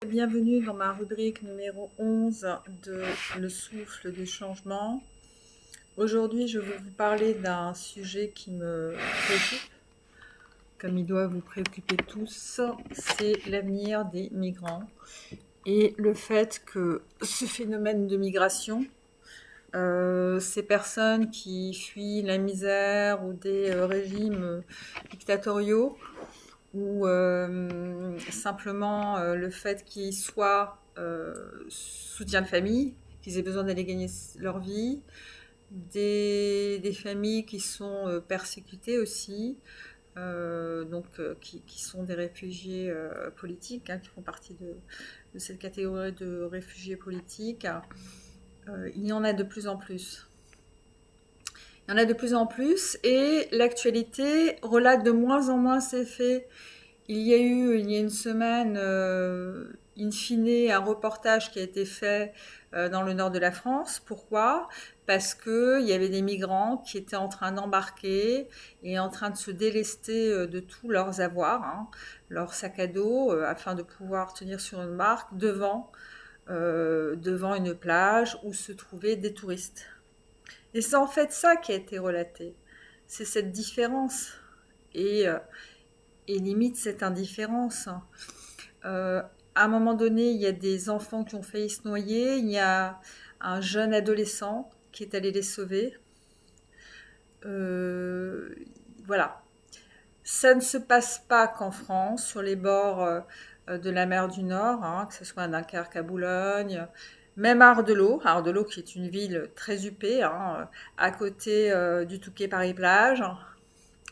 Bienvenue dans ma rubrique numéro 11 de Le souffle du changement. Aujourd'hui, je vais vous parler d'un sujet qui me préoccupe, comme il doit vous préoccuper tous, c'est l'avenir des migrants et le fait que ce phénomène de migration, ces personnes qui fuient la misère ou des régimes dictatoriaux, ou simplement le fait qu'ils soient soutien de famille, qu'ils aient besoin d'aller gagner leur vie, des familles qui sont persécutées aussi, qui sont des réfugiés politiques, qui font partie de cette catégorie de réfugiés politiques. Il y en a de plus en plus. Il y en a de plus en plus et l'actualité relate de moins en moins ces faits. Il y a une semaine, in fine, un reportage qui a été fait dans le nord de la France. Pourquoi ? Parce qu'il y avait des migrants qui étaient en train d'embarquer et en train de se délester de tous leurs avoirs, leurs sacs à dos, afin de pouvoir tenir sur une barque devant une plage où se trouvaient des touristes. Et c'est en fait ça qui a été relaté. C'est cette différence. Et, euh, et limite cette indifférence. À un moment donné, il y a des enfants qui ont failli se noyer, il y a un jeune adolescent qui est allé les sauver. Euh, voilà. Ça ne se passe pas qu'en France, sur les bords de la mer du Nord, que ce soit à Dunkerque, à Boulogne, même à Ardelot qui est une ville très huppée, à côté du Touquet-Paris-Plage.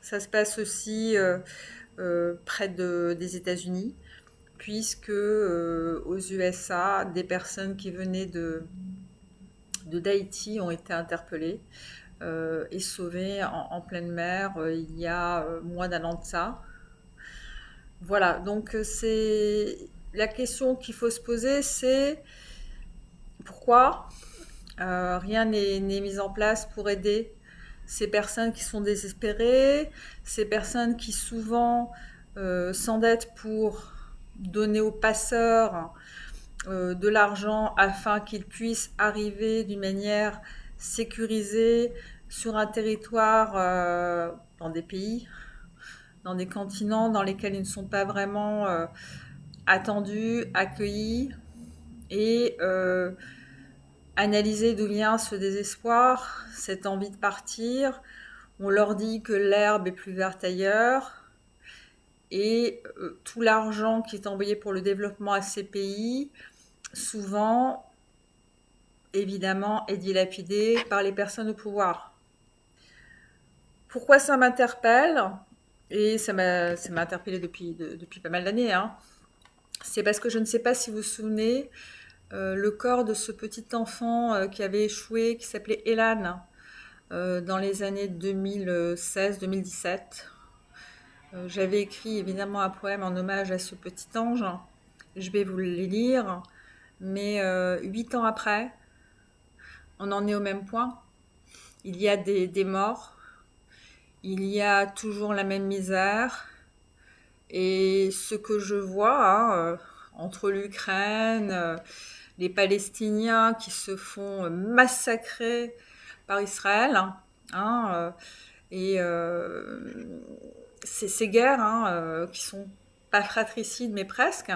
Ça se passe aussi près des États-Unis, puisque aux USA, des personnes qui venaient d'Haïti ont été interpellées et sauvées en pleine mer il y a moins d'un an de ça. Voilà, donc c'est la question qu'il faut se poser, c'est pourquoi rien n'est mis en place pour aider ces personnes qui sont désespérées, ces personnes qui souvent s'endettent pour donner aux passeurs de l'argent afin qu'ils puissent arriver d'une manière sécurisée sur un territoire, dans des pays, dans des continents dans lesquels ils ne sont pas vraiment attendus, accueillis, et analyser d'où vient ce désespoir, cette envie de partir. On leur dit que l'herbe est plus verte ailleurs, et tout l'argent qui est envoyé pour le développement à ces pays, souvent, évidemment, est dilapidé par les personnes au pouvoir. Pourquoi ça m'interpelle ? Et ça m'a interpellé depuis pas mal d'années. C'est parce que je ne sais pas si vous vous souvenez, le corps de ce petit enfant qui avait échoué, qui s'appelait Elan, dans les années 2016-2017. J'avais écrit évidemment un poème en hommage à ce petit ange. Je vais vous le lire. Mais 8 ans après, on en est au même point. Il y a des morts. Il y a toujours la même misère. Et ce que je vois entre l'Ukraine, les Palestiniens qui se font massacrer par Israël, et ces guerres qui sont pas fratricides mais presque,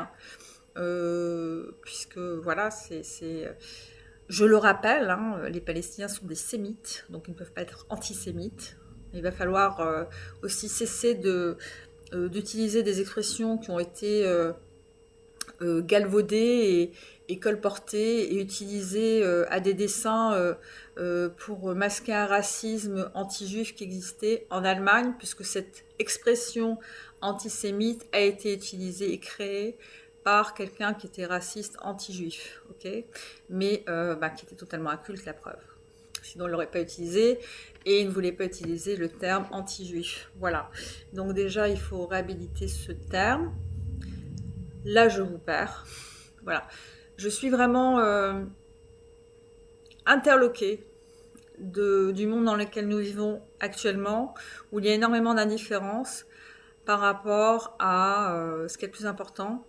puisque voilà, je le rappelle, les Palestiniens sont des sémites, donc ils ne peuvent pas être antisémites. Il va falloir aussi cesser d'utiliser des expressions qui ont été galvaudées et colportées et utilisées à des desseins pour masquer un racisme anti-juif qui existait en Allemagne, puisque cette expression antisémite a été utilisée et créée par quelqu'un qui était raciste anti-juif, mais qui était totalement inculte, la preuve. Sinon, il ne l'aurait pas utilisé, et il ne voulait pas utiliser le terme anti-juif. Voilà. Donc déjà, il faut réhabiliter ce terme. Là, je vous perds. Voilà. Je suis vraiment interloquée du monde dans lequel nous vivons actuellement, où il y a énormément d'indifférence par rapport à ce qui est le plus important,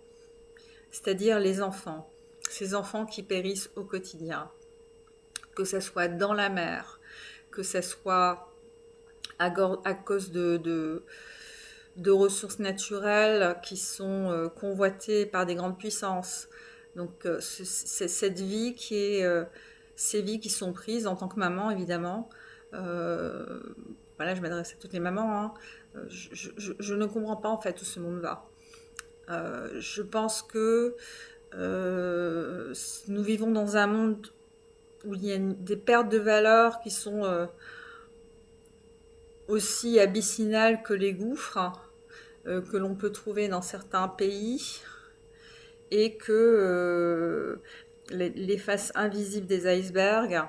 c'est-à-dire les enfants, ces enfants qui périssent au quotidien, que ce soit dans la mer, que ce soit à cause de ressources naturelles qui sont convoitées par des grandes puissances. Donc c'est cette vie qui est, ces vies qui sont prises en tant que maman évidemment. Voilà, je m'adresse à toutes les mamans. Hein. Je ne comprends pas en fait où ce monde va. Je pense que nous vivons dans un monde où il y a des pertes de valeur qui sont aussi abyssinales que les gouffres que l'on peut trouver dans certains pays et que les faces invisibles des icebergs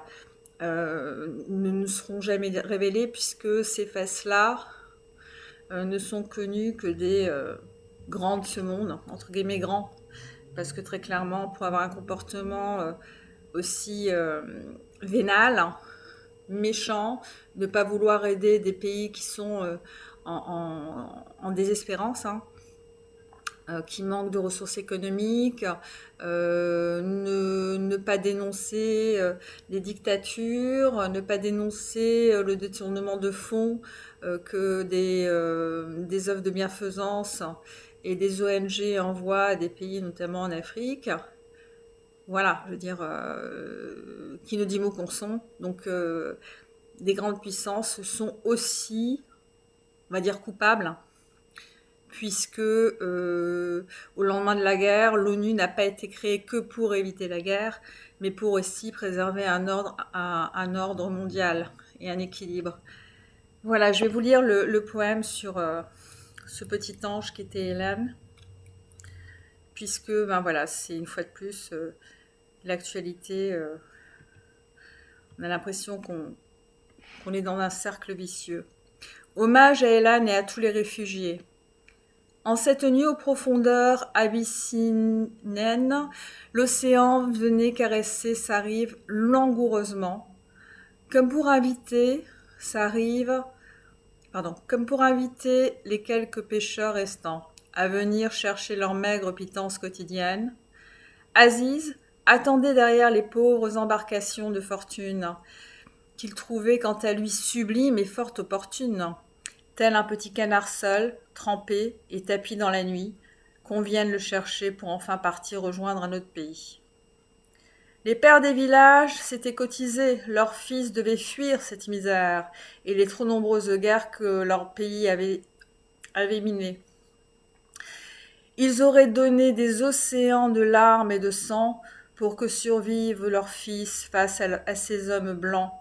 ne nous seront jamais révélées puisque ces faces-là ne sont connues que des grands de ce monde, entre guillemets grands, parce que très clairement, pour avoir un comportement aussi vénal, méchant, ne pas vouloir aider des pays qui sont en désespérance, hein, qui manquent de ressources économiques, ne pas dénoncer les dictatures, ne pas dénoncer le détournement de fonds que des œuvres de bienfaisance et des ONG envoient à des pays, notamment en Afrique. Voilà, je veux dire, qui ne dit mot qu'on sont. Donc, des grandes puissances sont aussi, on va dire, coupables, puisque au lendemain de la guerre, l'ONU n'a pas été créée que pour éviter la guerre, mais pour aussi préserver un ordre mondial et un équilibre. Voilà, je vais vous lire le poème sur ce petit ange qui était Hélène, puisque, ben voilà, c'est une fois de plus l'actualité. On a l'impression qu'on est dans un cercle vicieux. Hommage à Hélène et à tous les réfugiés. En cette nuit aux profondeurs abyssiniennes, l'océan venait caresser sa rive langoureusement, comme pour inviter les quelques pêcheurs restants à venir chercher leur maigre pitance quotidienne. Aziz attendait derrière les pauvres embarcations de fortune, qu'il trouvait quant à lui sublime et fort opportune, tel un petit canard seul, trempé et tapi dans la nuit, qu'on vienne le chercher pour enfin partir rejoindre un autre pays. Les pères des villages s'étaient cotisés, leurs fils devaient fuir cette misère et les trop nombreuses guerres que leur pays avait minées. Ils auraient donné des océans de larmes et de sang pour que survivent leurs fils face à ces hommes blancs,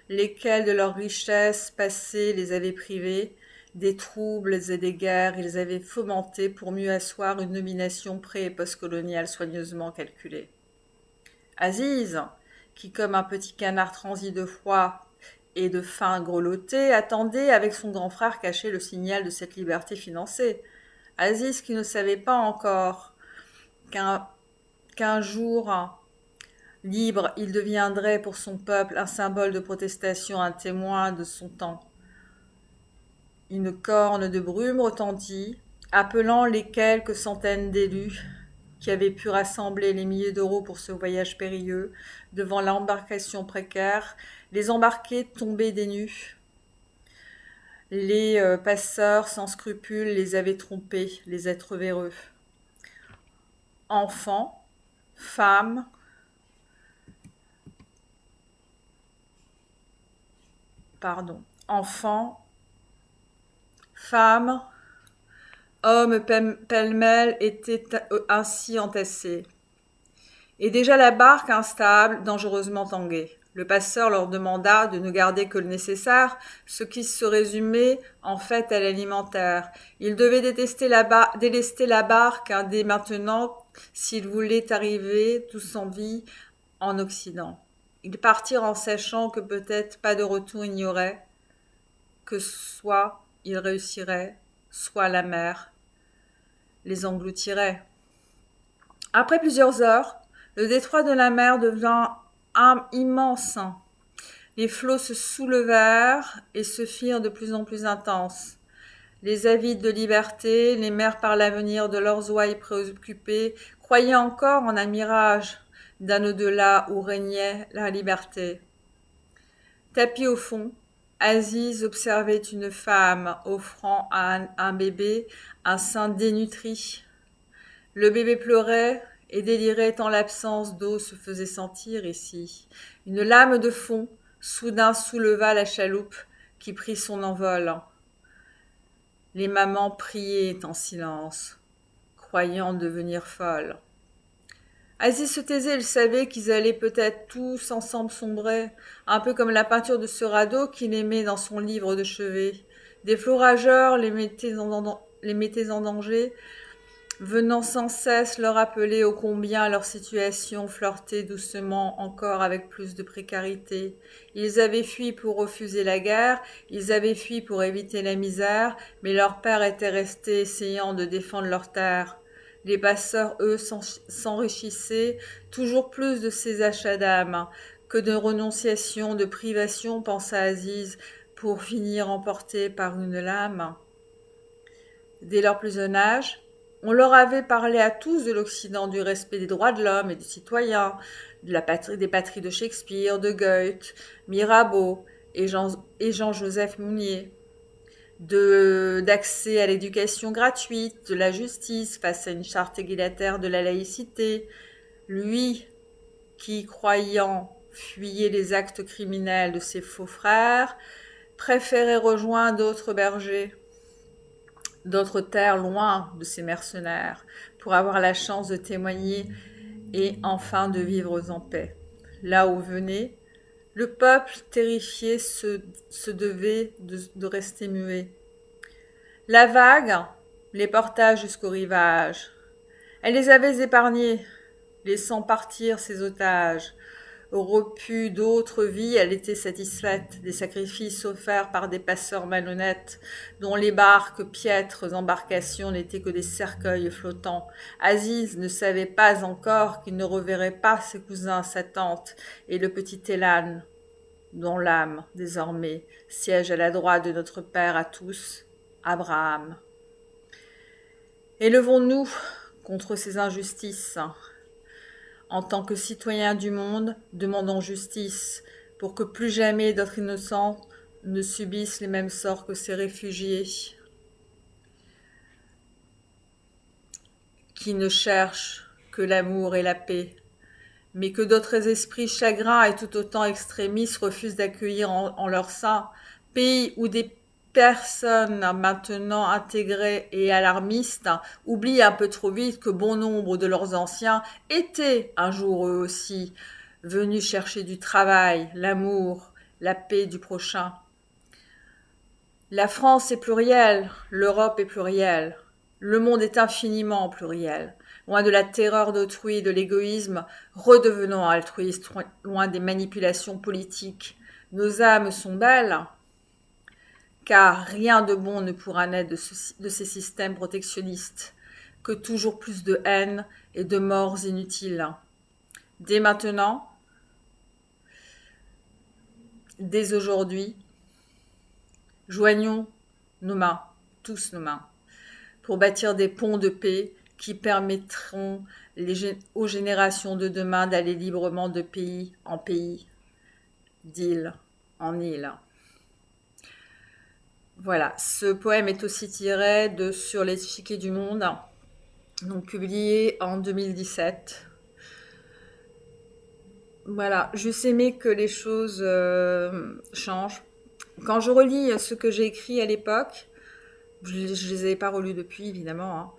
lesquels de leurs richesses passées les avaient privés, des troubles et des guerres ils avaient fomentés pour mieux asseoir une domination pré- et postcoloniale soigneusement calculée. Aziz, qui comme un petit canard transi de froid et de faim grelotté, attendait avec son grand frère caché le signal de cette liberté financée. Aziz qui ne savait pas encore qu'un jour libre, il deviendrait pour son peuple un symbole de protestation, un témoin de son temps. Une corne de brume retentit, appelant les quelques centaines d'élus qui avaient pu rassembler les milliers d'euros pour ce voyage périlleux devant l'embarcation précaire. Les embarqués tombaient des nues. Les passeurs sans scrupules les avaient trompés, les êtres véreux. Enfants, femmes, hommes pêle-mêle étaient ainsi entassés. Et déjà la barque instable, dangereusement tanguée. Le passeur leur demanda de ne garder que le nécessaire, ce qui se résumait en fait à l'alimentaire. Ils devaient délester la barque dès maintenant s'ils voulaient arriver tous en vie en Occident. Ils partirent en sachant que peut-être pas de retour il n'y aurait, que soit ils réussiraient, soit la mer les engloutirait. Après plusieurs heures, le détroit de la mer devint immense. Les flots se soulevèrent et se firent de plus en plus intenses. Les avides de liberté, les mers par l'avenir de leurs ouailles préoccupées, croyait encore en un mirage d'un au-delà où régnait la liberté. Tapis au fond, Aziz observait une femme offrant à un bébé un sein dénutri. Le bébé pleurait et délirait tant l'absence d'eau se faisait sentir ici. Une lame de fond soudain souleva la chaloupe qui prit son envol. Les mamans priaient en silence, croyant devenir folles. Aziz se taisait, il savait qu'ils allaient peut-être tous ensemble sombrer, un peu comme la peinture de ce radeau qu'il aimait dans son livre de chevet. Des flots rageurs les mettaient en danger, venant sans cesse leur rappeler ô combien leur situation flirtait doucement encore avec plus de précarité. Ils avaient fui pour refuser la guerre, ils avaient fui pour éviter la misère, mais leurs pères étaient restés essayant de défendre leur terre. Les passeurs, eux, s'enrichissaient toujours plus de ces achats d'âme que de renonciations, de privations, pensa Aziz, pour finir emportés par une lame. Dès leur plus jeune âge, on leur avait parlé à tous de l'Occident, du respect des droits de l'homme et du citoyen, des patries de Shakespeare, de Goethe, Mirabeau et Jean-Joseph Mounier, d'accès à l'éducation gratuite, de la justice face à une charte égalitaire de la laïcité. Lui, qui, croyant, fuyait les actes criminels de ses faux frères, préférait rejoindre d'autres bergers, d'autres terres loin de ces mercenaires, pour avoir la chance de témoigner et enfin de vivre en paix. Là où venait, le peuple terrifié se devait de rester muet. La vague les porta jusqu'au rivage. Elle les avait épargnés, laissant partir ses otages. Repue d'autres vies, elle était satisfaite des sacrifices offerts par des passeurs malhonnêtes, dont les barques, piètres embarcations n'étaient que des cercueils flottants. Aziz ne savait pas encore qu'il ne reverrait pas ses cousins, sa tante et le petit Elan, dont l'âme, désormais, siège à la droite de notre Père à tous, Abraham. Élevons-nous contre ces injustices. En tant que citoyens du monde, demandons justice pour que plus jamais d'autres innocents ne subissent les mêmes sorts que ces réfugiés qui ne cherchent que l'amour et la paix, mais que d'autres esprits chagrins et tout autant extrémistes refusent d'accueillir en leur sein, pays où des personnes maintenant intégrées et alarmistes oublient un peu trop vite que bon nombre de leurs anciens étaient un jour eux aussi venus chercher du travail, l'amour, la paix du prochain. La France est plurielle, l'Europe est plurielle, le monde est infiniment pluriel. Loin de la terreur d'autrui et de l'égoïsme, redevenons altruistes, loin des manipulations politiques. Nos âmes sont belles, car rien de bon ne pourra naître de ces systèmes protectionnistes, que toujours plus de haine et de morts inutiles. Dès maintenant, dès aujourd'hui, joignons nos mains, tous nos mains, pour bâtir des ponts de paix qui permettront aux générations de demain d'aller librement de pays en pays, d'île en île. Voilà, ce poème est aussi tiré de Sur l'échiquier du monde, donc publié en 2017. Voilà, j'eusse aimé que les choses changent. Quand je relis ce que j'ai écrit à l'époque, je les avais pas relus depuis évidemment,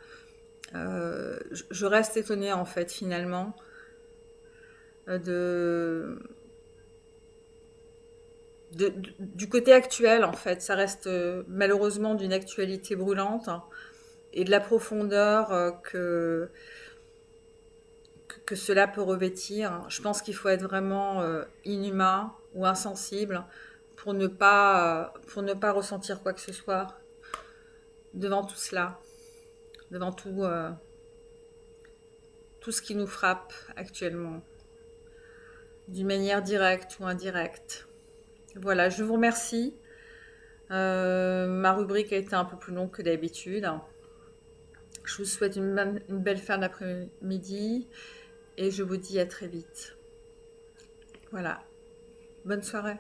je reste étonnée en fait finalement du côté actuel en fait. Ça reste malheureusement d'une actualité brûlante et de la profondeur que cela peut revêtir. Je pense qu'il faut être vraiment inhumain ou insensible pour ne pas ressentir quoi que ce soit devant tout cela, devant tout ce qui nous frappe actuellement, d'une manière directe ou indirecte. Voilà, je vous remercie. Ma rubrique a été un peu plus longue que d'habitude. Je vous souhaite une belle fin d'après-midi et je vous dis à très vite. Voilà. Bonne soirée.